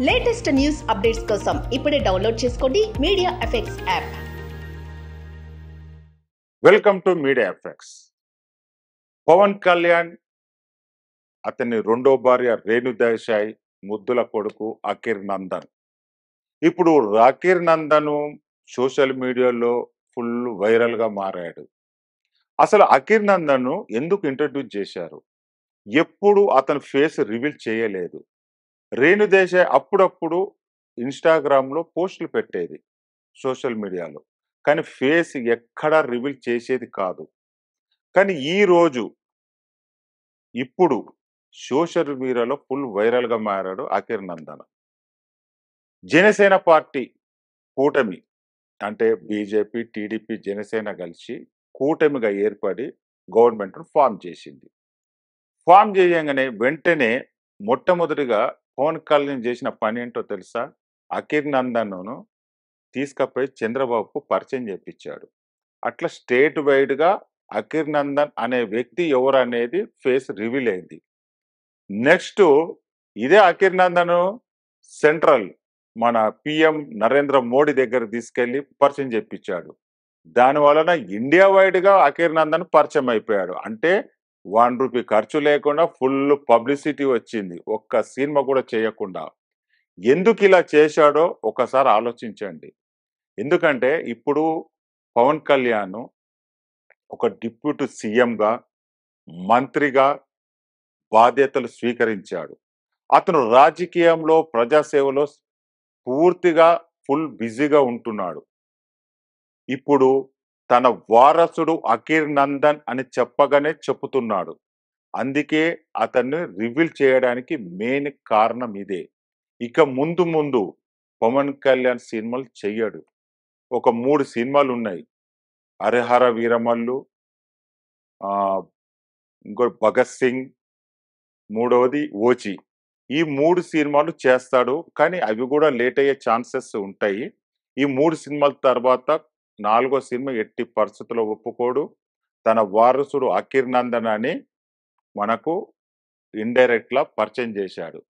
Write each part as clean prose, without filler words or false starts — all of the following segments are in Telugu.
లేటెస్ట్ న్యూస్ అప్డేట్స్ కోసం ఇప్పుడే డౌన్లోడ్ చేసుకోండి media effects app. Welcome to media effects. Pawan Kalyan అతని రెండో భార్య రేణు దేశాయ్ ముద్దుల కొడుకు అఖిర్ నందన్. ఇప్పుడు అఖిర్ నందన్ సోషల్ మీడియాలో ఫుల్ వైరల్ గా మారాడు. అసలు అఖిర్ నందన్ ఎందుకు ఇంట్రడ్యూస్ చేశారు? ఎప్పుడు అతని ఫేస్ రివీల్ చేయలేదు. రేణు దేశాయ్ అప్పుడప్పుడు ఇన్స్టాగ్రామ్ లో పోస్టులు పెట్టేది సోషల్ మీడియాలో, కానీ ఫేస్ ఎక్కడా రివీల్ చేసేది కాదు. కానీ ఈ రోజు ఇప్పుడు సోషల్ మీడియాలో ఫుల్ వైరల్ గా మారాడు అఖిర్ నందన్. జనసేన పార్టీ కూటమి అంటే బీజేపీ, టీడీపీ, జనసేన కలిసి కూటమిగా ఏర్పడి గవర్నమెంట్ ఫామ్ చేసింది. ఫామ్ చేయగానే వెంటనే మొట్టమొదటిగా పవన్ కళ్యాణ్ చేసిన పని ఏంటో తెలుసా? అఖిర్ నందన్ను తీసుకపోయి చంద్రబాబుకు పరిచయం చేపించాడు. అట్లా స్టేట్ వైడ్ గా అఖిర్ నందన్ అనే వ్యక్తి ఎవరు అనేది ఫేస్ రివీల్ అయింది. నెక్స్ట్ ఇదే అఖిర్ నందన్ సెంట్రల్ మన పిఎం నరేంద్ర మోడీ దగ్గర తీసుకెళ్లి పరిచయం చేపించాడు. దాని వలన ఇండియా వైడ్ గా అఖిర్ నందన్ పరిచయం అయిపోయాడు. అంటే ₹1 ఖర్చు లేకుండా ఫుల్ పబ్లిసిటీ వచ్చింది, ఒక్క సినిమా కూడా చేయకుండా. ఎందుకు ఇలా చేశాడో ఒకసారి ఆలోచించండి. ఎందుకంటే ఇప్పుడు పవన్ కళ్యాణ్ ఒక డిప్యూటీ సీఎంగా, మంత్రిగా బాధ్యతలు స్వీకరించాడు. అతను రాజకీయంలో, ప్రజాసేవలో పూర్తిగా ఫుల్ బిజీగా ఉంటున్నాడు. ఇప్పుడు తన వారసుడు అఖిర్ నందన్ అని చెప్పగానే చెప్పుతున్నాడు. అందుకే అతన్ని రివీల్ చేయడానికి మెయిన్ కారణం ఇదే. ఇక ముందు ముందు పవన్ కళ్యాణ్ సినిమాలు చెయ్యడు. ఒక 3 సినిమాలు ఉన్నాయి. హరిహర వీరమల్లు, ఇంకో భగత్ సింగ్, మూడవది ఓజీ. ఈ 3 సినిమాలు చేస్తాడు, కానీ అవి కూడా లేట్ అయ్యే ఛాన్సెస్ ఉంటాయి. ఈ 3 సినిమాల తర్వాత 4వ సినిమా ఎట్టి పరిస్థితుల్లో ఒప్పుకోడు. తన వారసుడు అఖిర్ నందన్ అని మనకు ఇండైరెక్ట్ లా పరిచయం చేశాడు.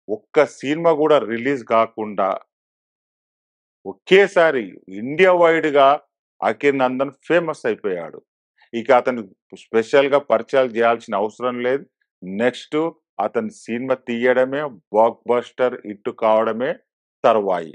ఒక్క సినిమా కూడా రిలీజ్ కాకుండా ఒకేసారి ఇండియా వైడ్ గా అఖిర్ నందన్ ఫేమస్ అయిపోయాడు. ఇక అతను స్పెషల్ గా పరిచయాలు చేయాల్సిన అవసరం లేదు. నెక్స్ట్ అతని సినిమా తీయడమే, బ్లాక్ బస్టర్ హిట్ కావడమే తర్వాయి.